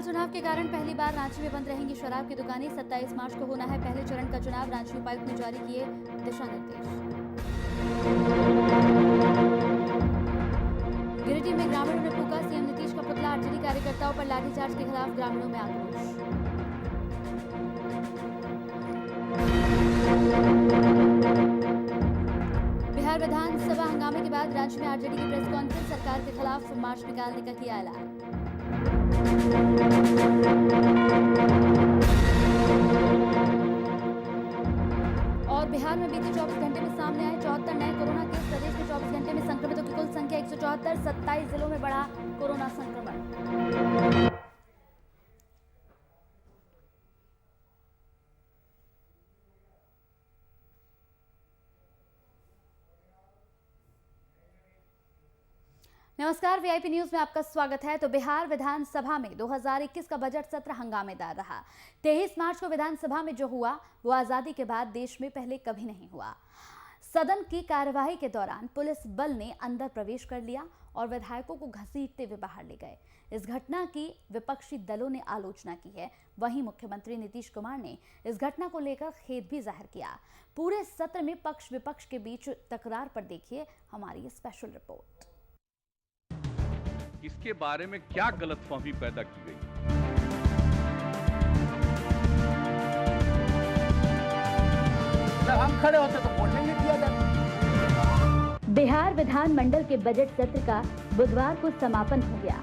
लोकपाल चुनाव के कारण पहली बार रांची में बंद रहेंगी शराब की दुकानें। 27 मार्च को होना है पहले चरण का चुनाव। रांची उपायुक्त ने जारी किए दिशा निर्देश। गिरिडीह में ग्रामीणों ने फूंका सीएम नीतीश का पुतला। आरजेडी कार्यकर्ताओं पर लाठीचार्ज के खिलाफ ग्रामीणों में आक्रोश। बिहार विधानसभा हंगामे के बाद रांची में आरजेडी की प्रेस कॉन्फ्रेंस। सरकार के खिलाफ मार्च निकालने का किया ऐलान। और बिहार में बीते 24 घंटे में सामने आए 74 नए कोरोना केस। प्रदेश में 24 घंटे में संक्रमितों की कुल संख्या 174। 27 जिलों में बढ़ा कोरोना संक्रमण। नमस्कार, वीआईपी न्यूज में आपका स्वागत है। तो बिहार विधानसभा में 2021 का बजट सत्र हंगामेदार रहा। 23 मार्च को विधानसभा में जो हुआ वो आजादी के बाद देश में पहले कभी नहीं हुआ। सदन की कार्यवाही के दौरान पुलिस बल ने अंदर प्रवेश कर लिया और विधायकों को घसीटते हुए बाहर ले गए। इस घटना की विपक्षी दलों ने आलोचना की है। वहीं मुख्यमंत्री नीतीश कुमार ने इस घटना को लेकर खेद भी जाहिर किया। पूरे सत्र में पक्ष विपक्ष के बीच तकरार पर देखिए हमारी स्पेशल रिपोर्ट। इसके बारे में क्या गलतफहमी पैदा की गई? जब हम खड़े होते तो बोलने नहीं दिया जाता। बिहार विधानमंडल के बजट सत्र का बुधवार को समापन हो गया।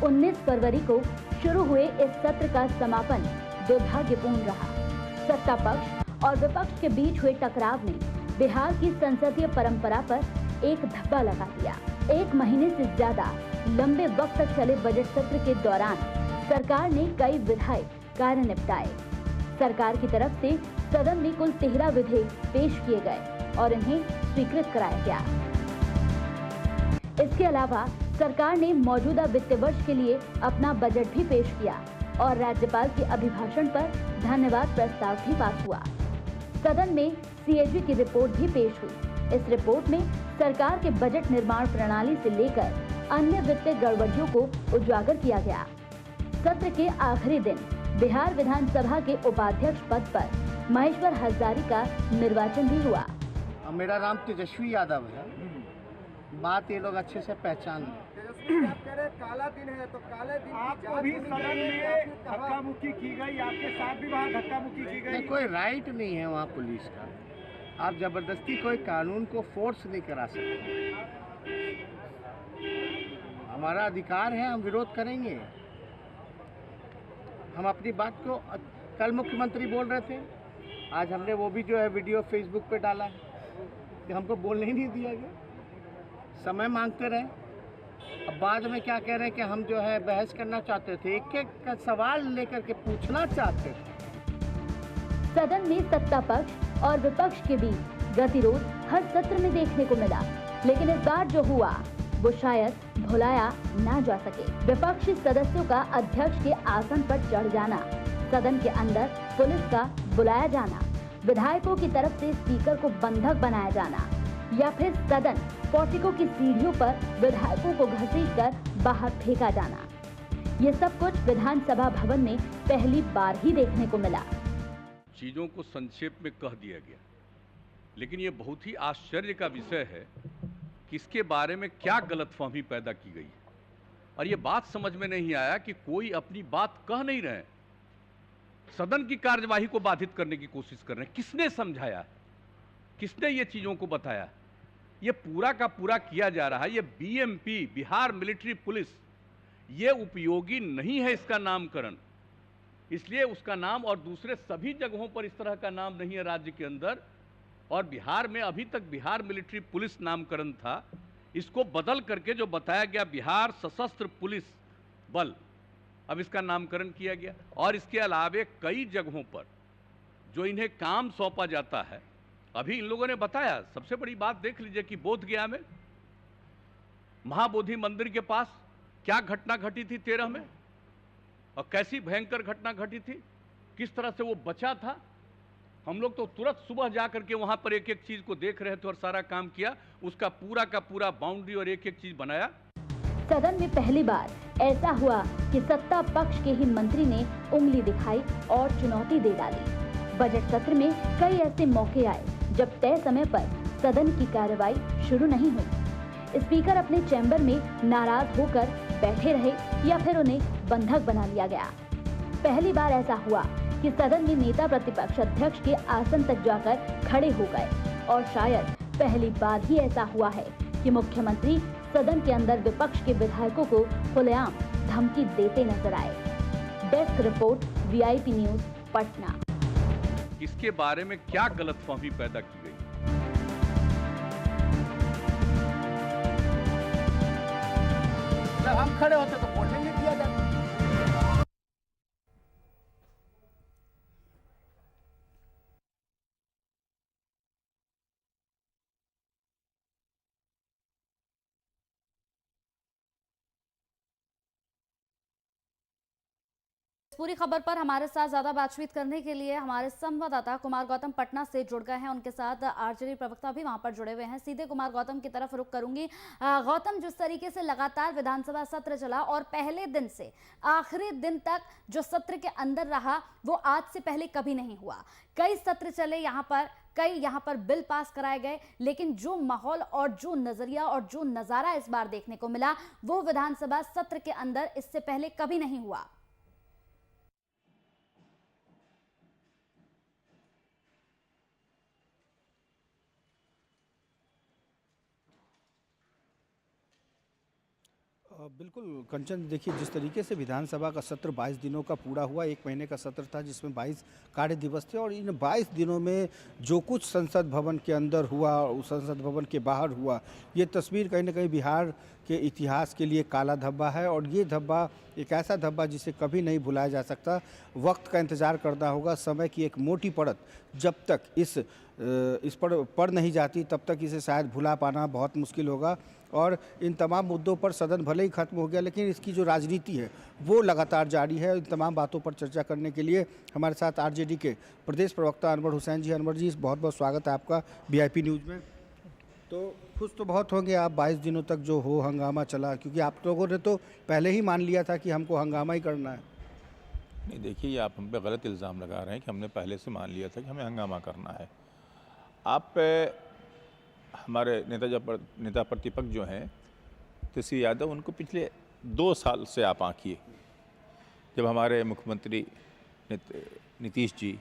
19 फरवरी को शुरू हुए इस सत्र का समापन दुर्भाग्यपूर्ण रहा। सत्ता पक्ष और विपक्ष के बीच हुए टकराव ने बिहार की संसदीय परंपरा पर एक धब्बा लगा दिया। 1 महीने से ज्यादा लंबे वक्त तक चले बजट सत्र के दौरान सरकार ने कई विधायी कार्य निपटाए। सरकार की तरफ से सदन में कुल 13 विधेयक पेश किए गए और इन्हें स्वीकृत कराया गया। इसके अलावा सरकार ने मौजूदा वित्त वर्ष के लिए अपना बजट भी पेश किया और राज्यपाल के अभिभाषण पर धन्यवाद प्रस्ताव भी पास हुआ। सदन में सीएजी की रिपोर्ट भी पेश हुई। इस रिपोर्ट में सरकार के बजट निर्माण प्रणाली से लेकर अन्य वित्तीय गड़बड़ियों को उजागर किया गया। सत्र के आखिरी दिन बिहार विधानसभा के उपाध्यक्ष पद पर महेश्वर हजारी का निर्वाचन भी हुआ। मेरा नाम तेजस्वी यादव है। बात ये लोग अच्छे से पहचान लें। काला दिन है तो काले दिन आपको भी सदन में धक्का मुक्की की गई, आपके साथ भी वहाँ धक्का मुक्की की गई। कोई राइट नहीं है वहाँ पुलिस का। आप जबरदस्ती कोई कानून को फोर्स नहीं करा सकते। हमारा अधिकार है, हम विरोध करेंगे। हम अपनी बात को, कल मुख्यमंत्री बोल रहे थे, आज हमने वो भी जो है वीडियो फेसबुक पे डाला है कि हमको बोलने ही नहीं दिया गया। समय मांगते रहे। अब बाद में क्या कह रहे हैं कि हम जो है बहस करना चाहते थे, एक एक का सवाल लेकर के पूछना चाहते थे। सदन में सत्ता पक्ष और विपक्ष के बीच गतिरोध हर सत्र में देखने को मिला, लेकिन इस बार जो हुआ वो शायद भुलाया ना जा सके। विपक्षी सदस्यों का अध्यक्ष के आसन पर चढ़ जाना, सदन के अंदर पुलिस का बुलाया जाना, विधायकों की तरफ से स्पीकर को बंधक बनाया जाना या फिर सदन पोर्टिको की सीढ़ियों पर विधायकों को घसीटकर बाहर फेंका जाना, ये सब कुछ विधानसभा भवन में पहली बार ही देखने को मिला। चीजों को संक्षेप में कह दिया गया, लेकिन ये बहुत ही आश्चर्य का विषय है कि इसके बारे में क्या गलतफहमी पैदा की गई और ये बात समझ में नहीं आया कि कोई अपनी बात कह नहीं रहे, सदन की कार्यवाही को बाधित करने की कोशिश कर रहे हैं। किसने समझाया, किसने ये चीजों को बताया? ये पूरा का पूरा किया जा रहा है। ये बीएमपी, बिहार मिलिट्री पुलिस, ये उपयोगी नहीं है इसका नामकरण, इसलिए उसका नाम और दूसरे सभी जगहों पर इस तरह का नाम नहीं है राज्य के अंदर। और बिहार में अभी तक बिहार मिलिट्री पुलिस नामकरण था, इसको बदल करके जो बताया गया बिहार सशस्त्र पुलिस बल, अब इसका नामकरण किया गया। और इसके अलावे कई जगहों पर जो इन्हें काम सौंपा जाता है, अभी इन लोगों ने बताया। सबसे बड़ी बात देख लीजिए कि बोधगया में महाबोधि मंदिर के पास क्या घटना घटी थी 13 में और कैसी भयंकर घटना घटी थी, किस तरह से वो बचा था। हम लोग तो तुरंत सुबह जाकर के वहां पर एक एक चीज को देख रहे थे और सारा काम किया, उसका पूरा का पूरा बाउंड्री और एक एक चीज बनाया। सदन में पहली बार ऐसा हुआ कि सत्ता पक्ष के ही मंत्री ने उंगली दिखाई और चुनौती दे डाली। बजट सत्र में कई ऐसे मौके आए जब तय समय पर सदन की कार्रवाई शुरू नहीं हुई। स्पीकर अपने चैम्बर में नाराज होकर बैठे रहे या फिर उन्हें बंधक बना लिया गया। पहली बार ऐसा हुआ कि सदन में नेता प्रतिपक्ष अध्यक्ष के आसन तक जाकर खड़े हो गए और शायद पहली बार ही ऐसा हुआ है कि मुख्यमंत्री सदन के अंदर विपक्ष के विधायकों को खुलेआम धमकी देते नजर आए। Desk report, VIP news, Patna. इसके बारे में क्या गलतफहमी पैदा की गई? जब हम खड़े होते तो बोलने नहीं दिया जाता। पूरी खबर पर हमारे साथ ज्यादा बातचीत करने के लिए हमारे संवाददाता कुमार गौतम पटना से जुड़ गए हैं। उनके साथ आरजेडी प्रवक्ता भी वहां पर जुड़े हुए हैं। सीधे कुमार गौतम की तरफ रुख करूंगी। गौतम, जिस तरीके से लगातार विधानसभा सत्र चला और पहले दिन से आखिरी दिन तक जो सत्र के अंदर रहा वो आज से पहले कभी नहीं हुआ। कई सत्र चले यहाँ पर बिल पास कराए गए, लेकिन जो माहौल और जो नजरिया और जो नजारा इस बार देखने को मिला वो विधानसभा सत्र के अंदर इससे पहले कभी नहीं हुआ। बिल्कुल कंचन, देखिए जिस तरीके से विधानसभा का सत्र 22 दिनों का पूरा हुआ, एक महीने का सत्र था जिसमें 22 कार्य दिवस थे और इन 22 दिनों में जो कुछ संसद भवन के अंदर हुआ, उस संसद भवन के बाहर हुआ, ये तस्वीर कहीं ना कहीं बिहार के इतिहास के लिए काला धब्बा है। और ये धब्बा एक ऐसा धब्बा जिसे कभी नहीं भुलाया जा सकता। वक्त का इंतज़ार करना होगा। समय की एक मोटी परत जब तक इस पर पड़ नहीं जाती तब तक इसे शायद भुला पाना बहुत मुश्किल होगा। और इन तमाम मुद्दों पर सदन भले ही खत्म हो गया, लेकिन इसकी जो राजनीति है वो लगातार जारी है। इन तमाम बातों पर चर्चा करने के लिए हमारे साथ आरजेडी के प्रदेश प्रवक्ता अनवर हुसैन जी। अनवर जी, बहुत बहुत स्वागत है आपका वीआईपी न्यूज़ में। तो खुश तो बहुत होंगे आप, 22 दिनों तक जो हो हंगामा चला, क्योंकि आप लोगों ने तो पहले ही मान लिया था कि हमको हंगामा ही करना है। नहीं, देखिए, आप हम पे गलत इल्ज़ाम लगा रहे हैं कि हमने पहले से मान लिया था कि हमें हंगामा करना है। आप हमारे नेता प्रतिपक्ष जो हैं तेजस्वी यादव, उनको पिछले 2 साल से आप आंकिए, जब हमारे मुख्यमंत्री नीतीश जी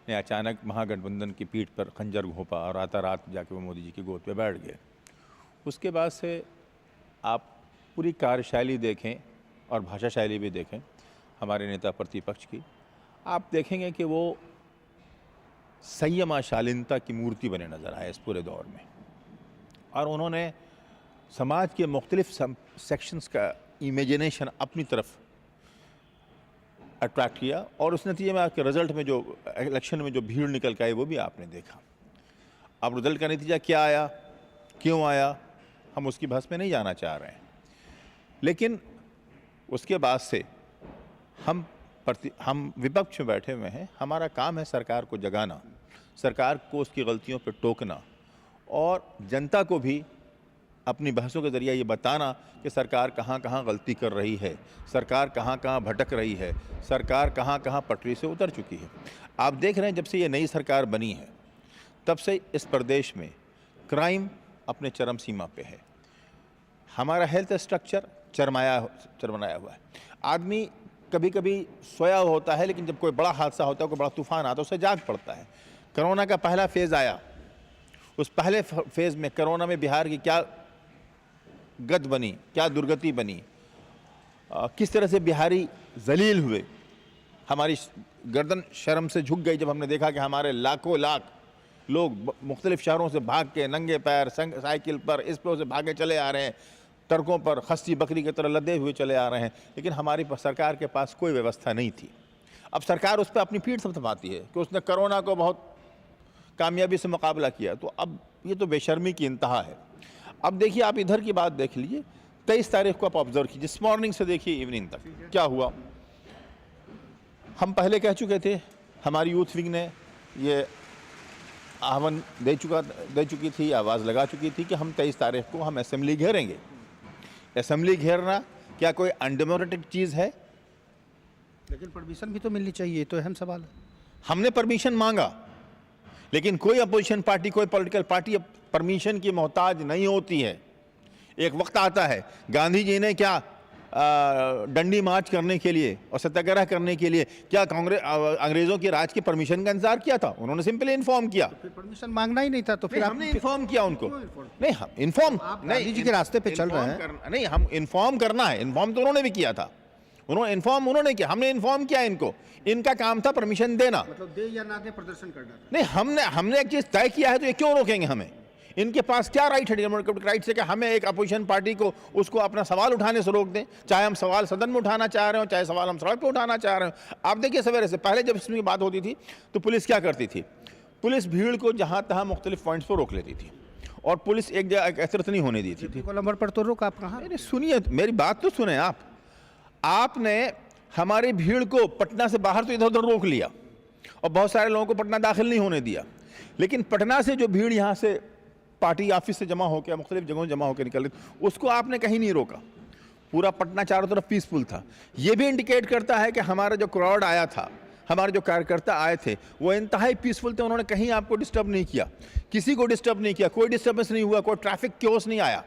ने अचानक महागठबंधन की पीठ पर खंजर घोंपा और रात जाके वो मोदी जी की गोद पे बैठ गए। उसके बाद से आप पूरी कार्यशैली देखें और भाषा शैली भी देखें हमारे नेता प्रतिपक्ष की, आप देखेंगे कि वो संयम शालीनता की मूर्ति बने नज़र आए इस पूरे दौर में। और उन्होंने समाज के मुख्तलिफ सेक्शंस का इमेजिनेशन अपनी तरफ अट्रैक्ट किया और उस नतीजे में आपके रिज़ल्ट में जो इलेक्शन में जो भीड़ निकल के आई वो भी आपने देखा। अब रिज़ल्ट का नतीजा क्या आया, क्यों आया, हम उसकी बहस में नहीं जाना चाह रहे हैं, लेकिन उसके बाद से हम विपक्ष में बैठे हुए हैं। हमारा काम है सरकार को जगाना, सरकार को उसकी गलतियों पर टोकना और जनता को भी अपनी बहसों के ज़रिए ये बताना कि सरकार कहाँ कहाँ गलती कर रही है, सरकार कहाँ कहाँ भटक रही है, सरकार कहाँ कहाँ पटरी से उतर चुकी है। आप देख रहे हैं जब से ये नई सरकार बनी है तब से इस प्रदेश में क्राइम अपने चरम सीमा पे है। हमारा हेल्थ स्ट्रक्चर चरमराया हुआ है। आदमी कभी कभी सोया होता है, लेकिन जब कोई बड़ा हादसा होता है, कोई बड़ा तूफान आता है, उसे जाग पड़ता है। कोरोना का पहला फेज़ आया, उस पहले फेज़ में कोरोना में बिहार की क्या गत बनी, क्या दुर्गति बनी, किस तरह से बिहारी जलील हुए, हमारी गर्दन शर्म से झुक गई जब हमने देखा कि हमारे लाखों लाख लोग मुख्तलिफ शहरों से भाग के नंगे पैर साइकिल पर इस पर से भागे चले आ रहे हैं, सड़कों पर खस्सी बकरी की तरह लदे हुए चले आ रहे हैं, लेकिन हमारी सरकार के पास कोई व्यवस्था नहीं थी। अब सरकार उस पर अपनी पीठ थपथपाती है कि उसने कोरोना को बहुत कामयाबी से मुकाबला किया। तो अब ये तो बेशर्मी की इंतहा है। अब देखिए, आप इधर की बात देख लीजिए, 23 तारीख को आप ऑब्जर्व कीजिए, जिस मॉर्निंग से देखिए इवनिंग तक क्या हुआ। हम पहले कह चुके थे, हमारी यूथ विंग ने ये आह्वान दे चुकी थी, आवाज़ लगा चुकी थी कि हम 23 तारीख को हम असेंबली घेरेंगे। असेंबली घेरना क्या कोई अनडेमोक्रेटिक चीज़ है? लेकिन परमिशन भी तो मिलनी चाहिए, ये तो अहम सवाल है। हमने परमिशन मांगा, लेकिन कोई अपोजिशन पार्टी, कोई पॉलिटिकल पार्टी परमिशन की मोहताज नहीं होती है। एक वक्त आता है, गांधी जी ने क्या डंडी मार्च करने के लिए और सत्याग्रह करने के लिए क्या कांग्रेस अंग्रेजों के राज की परमिशन का इंतजार किया था? उन्होंने सिंपली इन्फॉर्म किया। फिर परमिशन मांगना ही नहीं था, तो फिर हमने इन्फॉर्म किया उनको। नहीं, हम इन्फॉर्म गांधी जी के रास्ते पे चल रहे हैं। नहीं, हम इन्फॉर्म करना है। इन्फॉर्म तो उन्होंने भी किया था, उन्होंने किया, हमने इन्फॉर्म किया इनको। इनका काम था परमिशन देना, मतलब दे या ना दे प्रदर्शन करना था। नहीं, हमने एक चीज तय किया है, तो ये क्यों रोकेंगे हमें? इनके पास क्या राइट है डेमोक्रेटिक राइट से कि हमें एक अपोजिशन पार्टी को उसको अपना सवाल उठाने से रोक दें? चाहे हम सवाल सदन में उठाना चाह रहे हो, चाहे सवाल हम सड़क पे उठाना चाह रहे हो। आप देखिए, सवेरे से पहले जब इसमें बात होती थी तो पुलिस क्या करती थी? पुलिस भीड़ को जहाँ तहाँ मुख्तलिफ पॉइंट्स पर रोक लेती थी, और पुलिस एक जगह एकत्रित नहीं होने दी थी। नंबर पर तो रोक, आप कहाँ? सुनिए, मेरी बात तो सुने आप। आपने हमारी भीड़ को पटना से बाहर तो इधर उधर रोक लिया, और बहुत सारे लोगों को पटना दाखिल नहीं होने दिया, लेकिन पटना से जो भीड़ यहाँ से पार्टी ऑफिस से जमा होकर मुख्तलिफ जगहों जमा होकर निकल रही, उसको आपने कहीं नहीं रोका। पूरा पटना चारों तरफ पीसफुल था। ये भी इंडिकेट करता है कि हमारा जो क्राउड आया था, हमारे जो कार्यकर्ता आए थे, वो इंतहाई पीसफुल थे। उन्होंने कहीं आपको डिस्टर्ब नहीं किया, किसी को डिस्टर्ब नहीं किया, कोई डिस्टर्बेंस नहीं हुआ, कोई ट्रैफिक क्योस नहीं आया।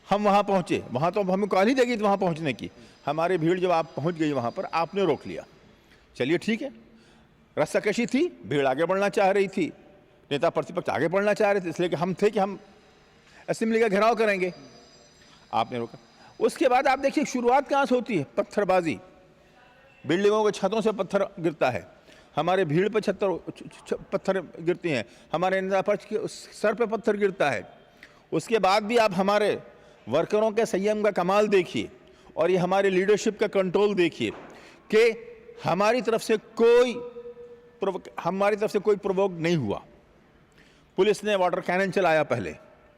हम वहाँ पहुँचे, वहाँ तो हमें कॉल ही देगी वहाँ पहुँचने की। हमारी भीड़ जब आप पहुँच गई वहाँ पर, आपने रोक लिया। चलिए ठीक है, रस्साकशी थी, भीड़ आगे बढ़ना चाह रही थी, नेता प्रतिपक्ष आगे बढ़ना चाह रहे थे, इसलिए कि हम थे कि हम असेंबली का घेराव करेंगे, आपने रोका। उसके बाद आप देखिए शुरुआत कहाँ से होती है? पत्थरबाजी, बिल्डिंगों के छतों से पत्थर गिरता है, हमारे भीड़ पर पत्थर गिरती हैं, हमारे नेता पक्ष के सर पे पत्थर गिरता है। उसके बाद भी आप हमारे वर्करों के संयम का कमाल देखिए, और ये हमारी लीडरशिप का कंट्रोल देखिए कि हमारी तरफ से कोई प्रोवोक नहीं हुआ। पुलिस ने वाटर कैनन चलाया, पहले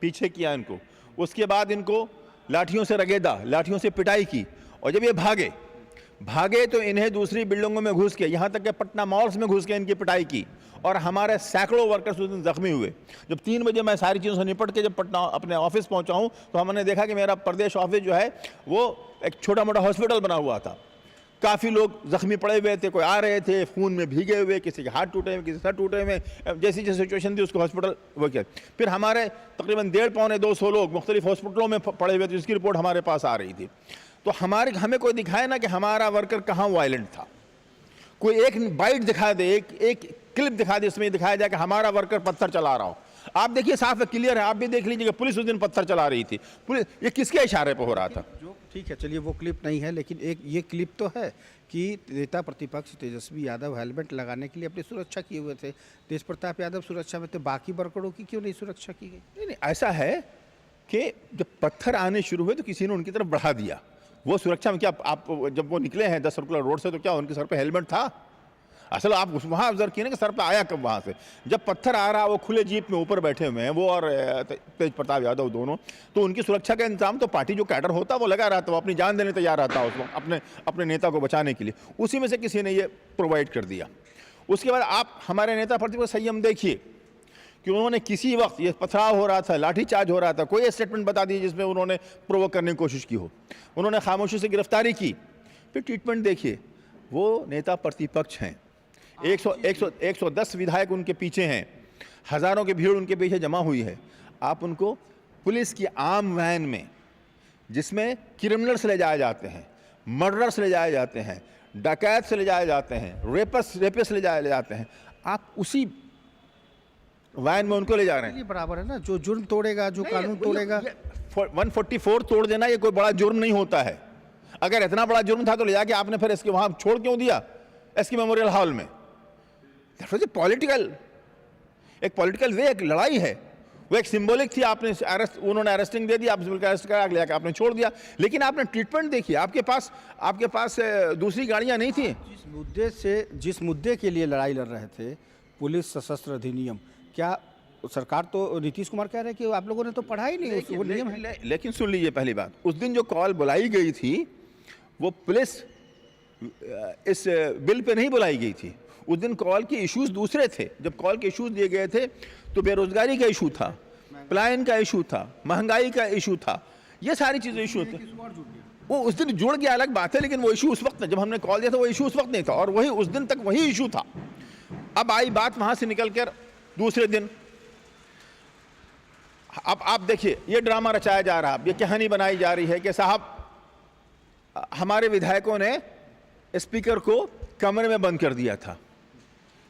पीछे किया इनको, उसके बाद इनको लाठियों से रगेदा, लाठियों से पिटाई की, और जब ये भागे तो इन्हें दूसरी बिल्डिंगों में घुस के, यहाँ तक कि पटना मॉल्स में घुस के इनकी पिटाई की, और हमारे सैकड़ों वर्कर्स उस दिन जख्मी हुए। जब 3 बजे मैं सारी चीज़ों से निपट के जब पटना अपने ऑफिस पहुँचा हूँ, तो हमने देखा कि मेरा प्रदेश ऑफिस जो है वो एक छोटा मोटा हॉस्पिटल बना हुआ था। काफ़ी लोग जख्मी पड़े हुए थे, कोई आ रहे थे खून में भीगे हुए, किसी के हाथ टूटे हुए, किसी सर टूटे हुए, जैसी जैसी सिचुएशन थी उसको हॉस्पिटल वो किया। फिर हमारे तकरीबन 150-200 लोग मुख्तलिफ हॉस्पिटलों में पड़े हुए थे, जिसकी रिपोर्ट हमारे पास आ रही थी। तो हमें कोई दिखाए ना कि हमारा वर्कर कहाँ वायलेंट था। कोई एक बाइट दिखा दे, एक क्लिप दिखा दे, इसमें दिखाया जाए कि हमारा वर्कर पत्थर चला रहा हो। आप देखिए, साफ है, क्लियर है, आप भी देख लीजिए कि पुलिस उस दिन पत्थर चला रही थी। पुलिस ये किसके इशारे पर हो रहा था? जो ठीक है, चलिए वो क्लिप नहीं है, लेकिन एक ये क्लिप तो है कि नेता प्रतिपक्ष तेजस्वी यादव हेलमेट लगाने के लिए अपनी सुरक्षा किए हुए थे। तेज प्रताप यादव सुरक्षा में थे, बाकी वर्करों की क्यों नहीं सुरक्षा की गई? नहीं, ऐसा है कि जब पत्थर आने शुरू हुए तो किसी ने उनकी तरफ बढ़ा दिया। वो सुरक्षा में क्या, आप जब वो निकले हैं 10 सर्कुलर रोड से, तो क्या उनके सर पे हेलमेट था? असल आप वहाँ ऑब्जर्व किए ना कि सर पे आया कब वहाँ से। जब पत्थर आ रहा, वो खुले जीप में ऊपर बैठे हुए हैं वो और तेज प्रताप यादव दोनों, तो उनकी सुरक्षा का इंतजाम तो पार्टी जो कैडर होता वो लगा रहता, वो अपनी जान देने तैयार रहता उस वक्त अपने नेता को बचाने के लिए। उसी में से किसी ने ये प्रोवाइड कर दिया। उसके बाद आप हमारे नेता प्रतिपक्ष संयम देखिए कि उन्होंने किसी वक्त ये पथराव हो रहा था, लाठीचार्ज हो रहा था, कोई स्टेटमेंट बता दीजिए जिसमें उन्होंने प्रोवोक करने की कोशिश की हो। उन्होंने खामोशी से गिरफ्तारी की। फिर ट्रीटमेंट देखिए, वो नेता प्रतिपक्ष हैं, 110 विधायक उनके पीछे हैं, हज़ारों की भीड़ उनके पीछे जमा हुई है। आप उनको पुलिस की आम वैन में, जिसमें क्रिमिनल्स ले जाए जाते हैं, मर्डरर्स ले जाए जाते हैं, डकैत से ले जाए जाते हैं, रेपिस्ट ले जाए जाते हैं, आप उसी वैन में उनको ले जा रहे हैं। ये बराबर है ना, जो जुर्म तोड़ेगा, जो कानून तोड़ेगा। 144 तोड़ देना ये कोई बड़ा जुर्म नहीं होता है। अगर इतना बड़ा जुर्म था तो ले जाके आपने फिर इसके वहाँ छोड़ क्यों दिया, एसके मेमोरियल हॉल में? एक पॉलिटिकल वे, एक लड़ाई है, वो एक सिंबॉलिक थी। आपने उन्होंने अरेस्टिंग दे दी, आप सिंबल का अरेस्ट करा के आपने छोड़ दिया, लेकिन आपने ट्रीटमेंट देखिए। आपके पास दूसरी गाड़ियां नहीं थी। जिस मुद्दे के लिए लड़ाई लड़ रहे थे, पुलिस सशस्त्र अधिनियम, क्या सरकार तो नीतीश कुमार कह रहे हैं कि आप लोगों ने तो पढ़ा ही नहीं, वो नियम है। लेकिन सुन लीजिए, पहली बात, उस दिन जो कॉल बुलाई गई थी वो पुलिस इस बिल पे नहीं बुलाई गई थी। उस दिन कॉल के इश्यूज दूसरे थे। जब कॉल के इश्यूज दिए गए थे तो बेरोजगारी का इशू था, पलायन का इशू था, महंगाई का इशू था। ये सारी चीज़ें इशू होते हैं। वो उस दिन जुड़ गया अलग बात है, लेकिन वो इशू उस वक्त, जब हमने कॉल दिया था वो इशू उस वक्त नहीं था, और वही उस दिन तक वही इशू था। अब आई बात वहां से निकल कर दूसरे दिन, अब आप देखिए ये ड्रामा रचाया जा रहा है, ये कहानी बनाई जा रही है कि साहब हमारे विधायकों ने स्पीकर को कमरे में बंद कर दिया था।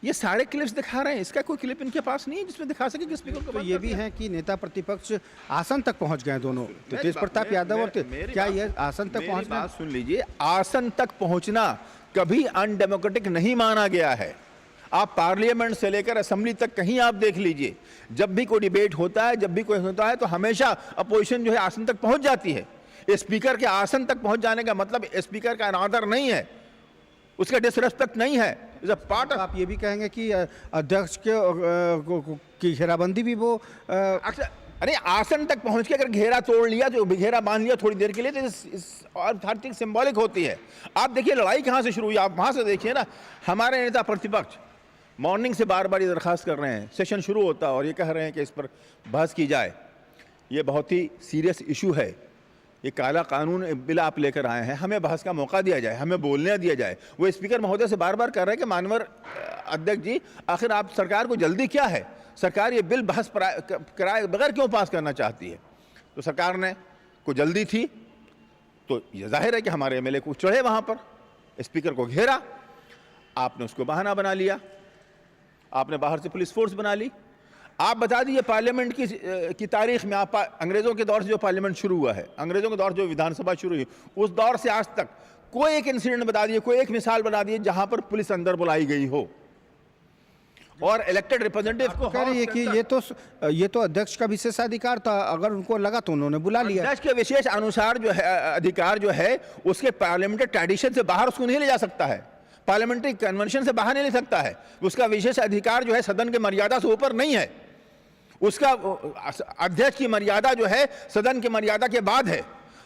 ये सारे क्लिप्स दिखा रहे हैं, इसका कोई क्लिप इनके पास नहीं है जिसमें दिखा सके कि स्पीकर को तो बंद ये कर भी दिया। है कि नेता प्रतिपक्ष आसन तक पहुंच गए दोनों, तेज प्रताप यादव और क्या ये आसन तक पहुंच गए? बात सुन लीजिए, आसन तक पहुंचना कभी अनडेमोक्रेटिक नहीं माना गया है। आप पार्लियामेंट से लेकर असेंबली तक कहीं आप देख लीजिए, जब भी कोई डिबेट होता है, जब भी कोई होता है, तो हमेशा अपोजिशन जो है आसन तक पहुंच जाती है। स्पीकर के आसन तक पहुंच जाने का मतलब स्पीकर का अनादर नहीं है, उसका डिसरेस्पेक्ट नहीं है, इज अ पार्ट ऑफ। आप ये भी कहेंगे कि अध्यक्ष की घेराबंदी भी वो अक्सर, अरे आसन तक पहुंच के अगर घेरा तोड़ लिया, तो घेरा बांध लिया थोड़ी देर के लिए, तो अर्थात सिंबॉलिक होती है। आप देखिए लड़ाई कहां से शुरू हुई, आप वहां से देखिए ना। हमारे नेता प्रतिपक्ष मॉर्निंग से बार बार ये दरखास्त कर रहे हैं, सेशन शुरू होता है और ये कह रहे हैं कि इस पर बहस की जाए। ये बहुत ही सीरियस इशू है, ये काला कानून बिल आप लेकर आए हैं, हमें बहस का मौका दिया जाए, हमें बोलने दिया जाए। वो स्पीकर महोदय से बार बार कह रहे हैं कि मानवर अध्यक्ष जी, आखिर आप सरकार को जल्दी क्या है, सरकार ये बिल बहस कराए बगैर क्यों पास करना चाहती है? तो सरकार ने को जल्दी थी, तो ये जाहिर है कि हमारे एमएलए को चढ़े वहाँ पर, स्पीकर को घेरा, आपने उसको बहाना बना लिया, आपने बाहर से पुलिस फोर्स बना ली। आप बता दीजिए पार्लियामेंट की तारीख में, आप अंग्रेज़ों के दौर से जो पार्लियामेंट शुरू हुआ है, अंग्रेज़ों के दौर जो विधानसभा शुरू हुई, उस दौर से आज तक कोई एक इंसिडेंट बता दीजिए, कोई एक मिसाल बता दीजिए जहां पर पुलिस अंदर बुलाई गई हो और इलेक्टेड रिप्रेजेंटेटिव को। कह रही है कि ये तो अध्यक्ष का विशेषाधिकार था, अगर उनको लगा तो उन्होंने बुला लिया। अध्यक्ष के विशेष अनुसार जो है अधिकार जो है, उसके पार्लियामेंट्री ट्रेडिशन से बाहर उसको नहीं ले जा सकता है, पार्लियामेंट्री कन्वेंशन से बाहर नहीं ले सकता है। उसका विशेष अधिकार जो है सदन की मर्यादा से ऊपर नहीं है, उसका अध्यक्ष की मर्यादा जो है सदन की मर्यादा के बाद है।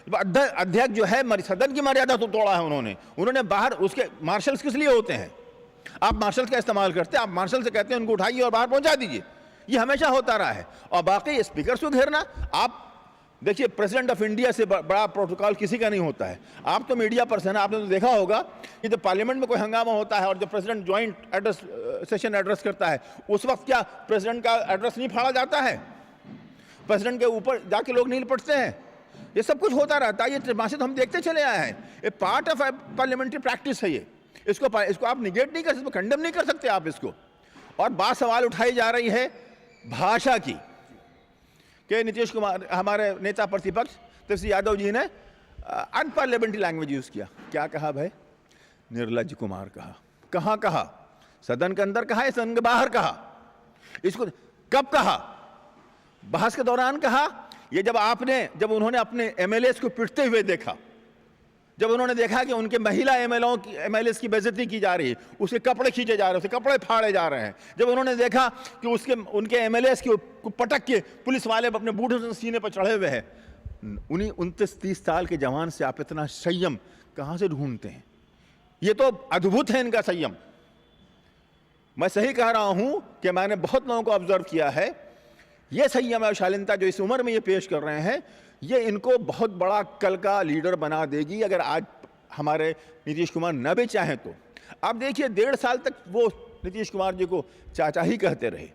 अध्यक्ष जो है सदन की मर्यादा तो तोड़ा है उन्होंने बाहर। उसके मार्शल्स किस लिए होते हैं? आप मार्शल्स का इस्तेमाल करते हैं, आप मार्शल से कहते हैं उनको उठाइए और बाहर पहुंचा दीजिए, ये हमेशा होता रहा है। और बाकी स्पीकर को घेरना, आप देखिए प्रेसिडेंट ऑफ इंडिया से बड़ा प्रोटोकॉल किसी का नहीं होता है। आप तो मीडिया पर्सन है, आपने तो देखा होगा कि जब पार्लियामेंट में कोई हंगामा होता है और जब president joint address session address करता है, उस वक्त क्या प्रेसिडेंट का एड्रेस नहीं फाड़ा जाता है? प्रेसिडेंट के ऊपर जाके लोग नहीं लिपटते हैं? ये सब कुछ होता रहता है, ये तमाशे तो हम देखते चले आए हैं। ये पार्ट ऑफ पार्लियामेंट्री प्रैक्टिस है ये, इसको आप निगेट नहीं कर सकते, कंडेम नहीं कर सकते आप इसको। और बात सवाल उठाई जा रही है भाषा की कि नीतीश कुमार, हमारे नेता प्रतिपक्ष तेजस्वी यादव जी ने अनपार्लियामेंट्री लैंग्वेज यूज किया। क्या कहा भाई? निर्लज्ज कुमार कहा। कहाँ कहा? सदन के अंदर कहा या सदन के बाहर कहा? इसको कब कहा? बहस के दौरान कहा? ये जब उन्होंने अपने एमएलए को पिटते हुए देखा, जब उन्होंने देखा कि उनके महिला एमएलए की बेइज्जती की जा रही है, उसके कपड़े खींचे जा रहे हैं, उसके कपड़े फाड़े जा रहे हैं, जब उन्होंने देखा कि उनके एमएलए को पटक के पुलिस वाले अपने बूढ़े से सीने पर चढ़े हुए हैं, उन्हीं 29-30 साल के जवान से आप इतना संयम कहां से ढूंढते हैं? ये तो अद्भुत है इनका संयम। मैं सही कह रहा हूं कि मैंने बहुत लोगों को ऑब्जर्व किया है। ये संयम और शालीनता जो इस उम्र में ये पेश कर रहे हैं, ये इनको बहुत बड़ा कल का लीडर बना देगी, अगर आज हमारे नीतीश कुमार न भी चाहें तो। आप देखिए 1.5 साल तक वो नीतीश कुमार जी को चाचा ही कहते रहे,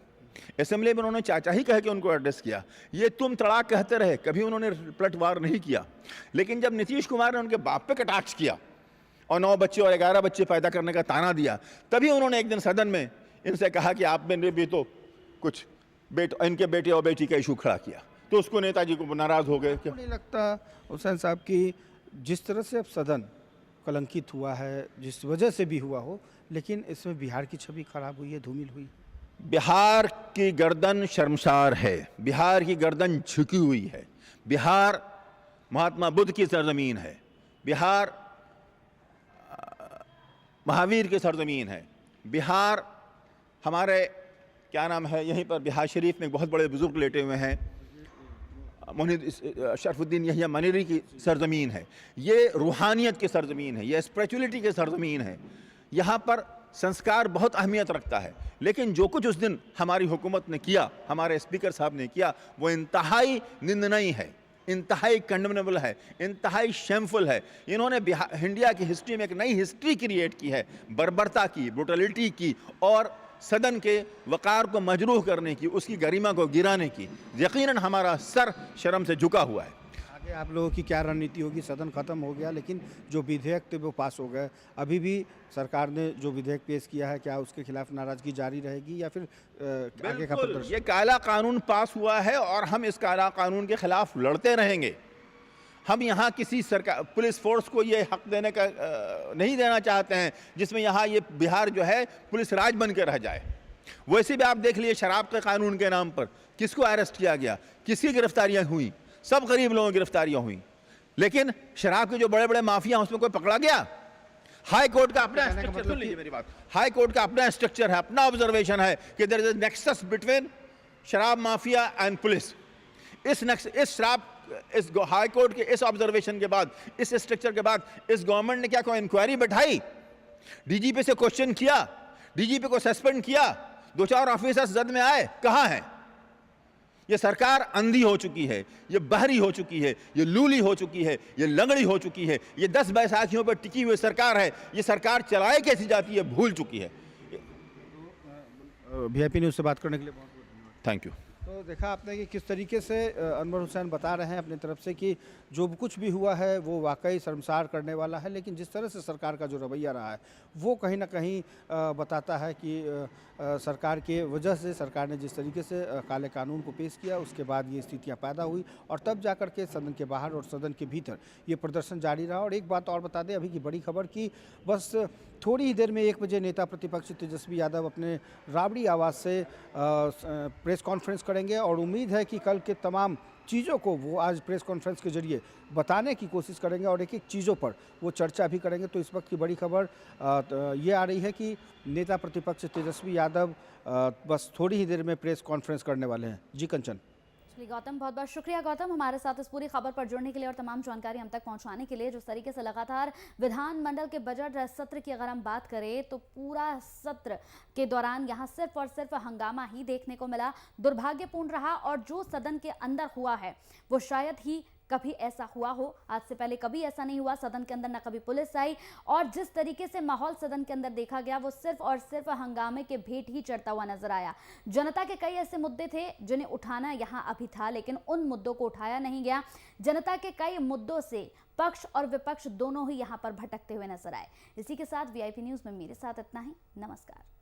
असेंबली में उन्होंने चाचा ही कह के उनको एड्रेस किया, ये तुम तड़ाक कहते रहे, कभी उन्होंने पलटवार नहीं किया। लेकिन जब नीतीश कुमार ने उनके बाप पे कटाक्ष किया और 9 बच्चे और 11 बच्चे पैदा करने का ताना दिया, तभी उन्होंने एक दिन सदन में इनसे कहा कि आप में भी तो कुछ इनके बेटे और बेटी का इशू खड़ा किया, तो उसको नेताजी को नाराज हो गए। क्यों नहीं लगता हुसैन साहब कि जिस तरह से अब सदन कलंकित हुआ है, जिस वजह से भी हुआ हो, लेकिन इसमें बिहार की छवि खराब हुई है, धूमिल हुई? बिहार की गर्दन शर्मसार है, बिहार की गर्दन झुकी हुई है। बिहार महात्मा बुद्ध की सरजमीन है, बिहार महावीर की सरजमीन है, बिहार हमारे क्या नाम है, यहीं पर बिहार शरीफ में बहुत बड़े बुजुर्ग लेटे हुए हैं, शरफुद्दीन यहिया मनीरी की सरजमीन है। ये रूहानियत की सरजमीन है, ये स्पिरिचुअलिटी की सरजमीन है। यहाँ पर संस्कार बहुत अहमियत रखता है। लेकिन जो कुछ उस दिन हमारी हुकूमत ने किया, हमारे स्पीकर साहब ने किया, वो इंतहाई निंदनीय है, इंतहाई कंडेमनेबल है, इंतहाई शेमफुल है। इन्होंने इंडिया की हिस्ट्री में एक नई हिस्ट्री क्रिएट की है, बर्बरता की, ब्रुटलिटी की और सदन के वक़ार को मजरूह करने की, उसकी गरिमा को गिराने की। यकीनन हमारा सर शर्म से झुका हुआ है। आगे आप लोगों की क्या रणनीति होगी? सदन खत्म हो गया लेकिन जो विधेयक थे वो पास हो गए, अभी भी सरकार ने जो विधेयक पेश किया है क्या उसके खिलाफ नाराजगी जारी रहेगी या फिर आगे का प्रदर्शन? ये काला कानून पास हुआ है और हम इस काला कानून के खिलाफ लड़ते रहेंगे। हम यहाँ किसी सरकार पुलिस फोर्स को ये हक देने का नहीं देना चाहते हैं जिसमें यहाँ ये बिहार जो है पुलिस राज बन के रह जाए। वैसे भी आप देख लिए शराब के कानून के नाम पर किसको अरेस्ट किया गया, किसकी गिरफ्तारियां हुई, सब गरीब लोगों की गिरफ्तारियां हुई, लेकिन शराब के जो बड़े बड़े माफिया हैं उसमें कोई पकड़ा गया? हाई कोर्ट का अपना स्ट्रक्चर, सुन लीजिए मेरी बात, हाई कोर्ट का अपना स्ट्रक्चर है, अपना ऑब्जर्वेशन है कि there is a nexus between शराब माफिया एंड पुलिस। इस हाई कोर्ट के इस ऑब्जर्वेशन के बाद, इस स्ट्रक्चर के बाद इस गवर्नमेंट ने क्या कोई इंक्वायरी बैठाई, डीजीपी से क्वेश्चन किया, डीजीपी को सस्पेंड किया, 2-4 ऑफिसर्स जद में आए, कहां हैं? ये सरकार अंधी हो चुकी है, ये बहरी हो चुकी है, ये लूली हो चुकी है, ये लंगड़ी हो चुकी है, ये 10 बैसाखियों पर टिकी हुई सरकार है। ये सरकार चलाए कैसी जाती है भूल चुकी है। VIP न्यूज़ से बात करने के लिए बहुत बहुत धन्यवाद। Thank you. तो देखा आपने कि किस तरीके से अनवर हुसैन बता रहे हैं अपनी तरफ से कि जो कुछ भी हुआ है वो वाकई शर्मसार करने वाला है, लेकिन जिस तरह से सरकार का जो रवैया रहा है वो कहीं ना कहीं बताता है कि सरकार के वजह से सरकार ने जिस तरीके से काले कानून को पेश किया उसके बाद ये स्थितियां पैदा हुई और तब जाकर के सदन के बाहर और सदन के भीतर ये प्रदर्शन जारी रहा। और एक बात और बता दें अभी की बड़ी खबर कि बस थोड़ी ही देर में 1 बजे नेता प्रतिपक्ष तेजस्वी यादव अपने राबड़ी आवाज़ से प्रेस कॉन्फ्रेंस करेंगे और उम्मीद है कि कल के तमाम चीज़ों को वो आज प्रेस कॉन्फ्रेंस के जरिए बताने की कोशिश करेंगे और एक एक चीज़ों पर वो चर्चा भी करेंगे। तो इस वक्त की बड़ी खबर ये आ रही है कि नेता प्रतिपक्ष तेजस्वी यादव बस थोड़ी ही देर में प्रेस कॉन्फ्रेंस करने वाले हैं। जी कंचन। चलिए गौतम, बहुत बहुत शुक्रिया गौतम हमारे साथ इस पूरी खबर पर जुड़ने के लिए और तमाम जानकारी हम तक पहुंचाने के लिए। जिस तरीके से लगातार विधानमंडल के बजट सत्र की अगर हम बात करें तो पूरा सत्र के दौरान यहां सिर्फ और सिर्फ हंगामा ही देखने को मिला, दुर्भाग्यपूर्ण रहा। और जो सदन के अंदर हुआ है वो शायद ही कभी ऐसा हुआ हो, आज से पहले कभी ऐसा नहीं हुआ। सदन के अंदर ना कभी पुलिस आई और जिस तरीके से माहौल सदन के अंदर देखा गया वो सिर्फ और सिर्फ हंगामे के भेंट ही चढ़ता हुआ नजर आया। जनता के कई ऐसे मुद्दे थे जिन्हें उठाना यहां अभी था, लेकिन उन मुद्दों को उठाया नहीं गया। जनता के कई मुद्दों से पक्ष और विपक्ष दोनों ही यहां पर भटकते हुए नजर आए। इसी के साथ VIP न्यूज में मेरे साथ इतना ही। नमस्कार।